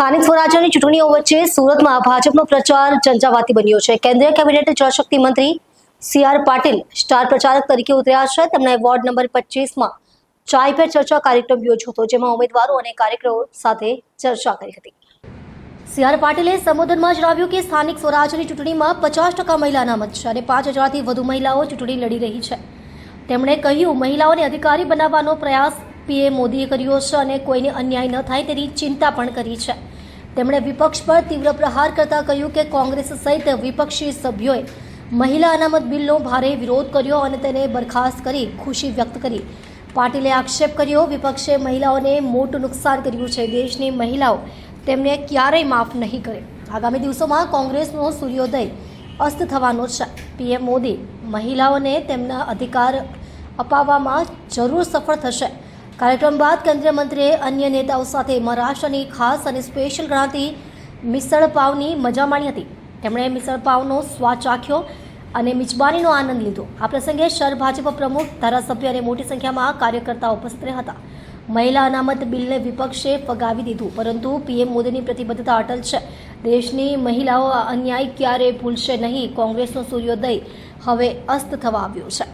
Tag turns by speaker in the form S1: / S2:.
S1: સ્થાનિક સ્વરાજ્યની ચૂંટણીઓ વચ્ચે સુરતમાં ભાજપનો પ્રચાર ઝંઝાવાતી બન્યો છે। કેન્દ્રીય કેબિનેટ જળશક્તિ મંત્રી સી.આર. પાટીલ સ્ટાર પ્રચારક તરીકે ઉતર્યા છે। તેમણે વોર્ડ નંબર 25માં ચાય પે ચર્ચા કાર્યક્રમ યોજ્યો હતો, જેમાં ઉમેદવારો અને કાર્યકરો સાથે ચર્ચા કરી હતી। સી.આર. પાટીલે સંબોધનમાં જણાવ્યું કે સ્થાનિક સ્વરાજ્યની ચૂંટણીમાં 50% મહિલા અનામત છે અને 5000થી વધુ મહિલાઓ ચૂંટણી લડી રહી છે। તેમણે કહ્યું, મહિલાઓને અધિકારી બનાવવાનો પ્રયાસ પીએમ મોદીએ કર્યો છે અને કોઈને અન્યાય ન થાય તેની ચિંતા પણ કરી છે। તેમણે વિપક્ષ પર તીવ્ર પ્રહાર કરતા કહ્યું કે કોંગ્રેસ સહિત વિપક્ષી સભ્યોએ મહિલા અનામત બિલનો ભારે વિરોધ કર્યો અને તેને બરખાસ્ત કરી ખુશી વ્યક્ત કરી। પાટીલે આક્ષેપ કર્યો, વિપક્ષે મહિલાઓને મોટું નુકસાન કર્યું છે। દેશની મહિલાઓ તેમને ક્યારેય માફ નહીં કરે। આગામી દિવસોમાં કોંગ્રેસનો સૂર્યોદય અસ્ત થવાનો છે। પીએમ મોદી મહિલાઓને તેમના અધિકાર અપાવવામાં જરૂર સફળ થશે। કાર્યક્રમ બાદ કેન્દ્રીય મંત્રીએ અન્ય નેતાઓ સાથે મહારાષ્ટ્રની ખાસ અને સ્પેશિયલ ગણાતી મિસળ પાવની મજા માણી હતી। તેમણે મિસળ પાવનો સ્વાદ ચાખ્યો અને મિજબાનીનો આનંદ લીધો। આ પ્રસંગે શહેર ભાજપ પ્રમુખ, ધારાસભ્ય અને મોટી સંખ્યામાં કાર્યકર્તાઓ ઉપસ્થિત રહ્યા હતા। મહિલા અનામત બિલને વિપક્ષે ફગાવી દીધું, પરંતુ પીએમ મોદીની પ્રતિબદ્ધતા અટલ છે। દેશની મહિલાઓ અન્યાય ક્યારેય ભૂલશે નહીં। કોંગ્રેસનો સૂર્યોદય હવે અસ્ત થવા આવ્યો છે।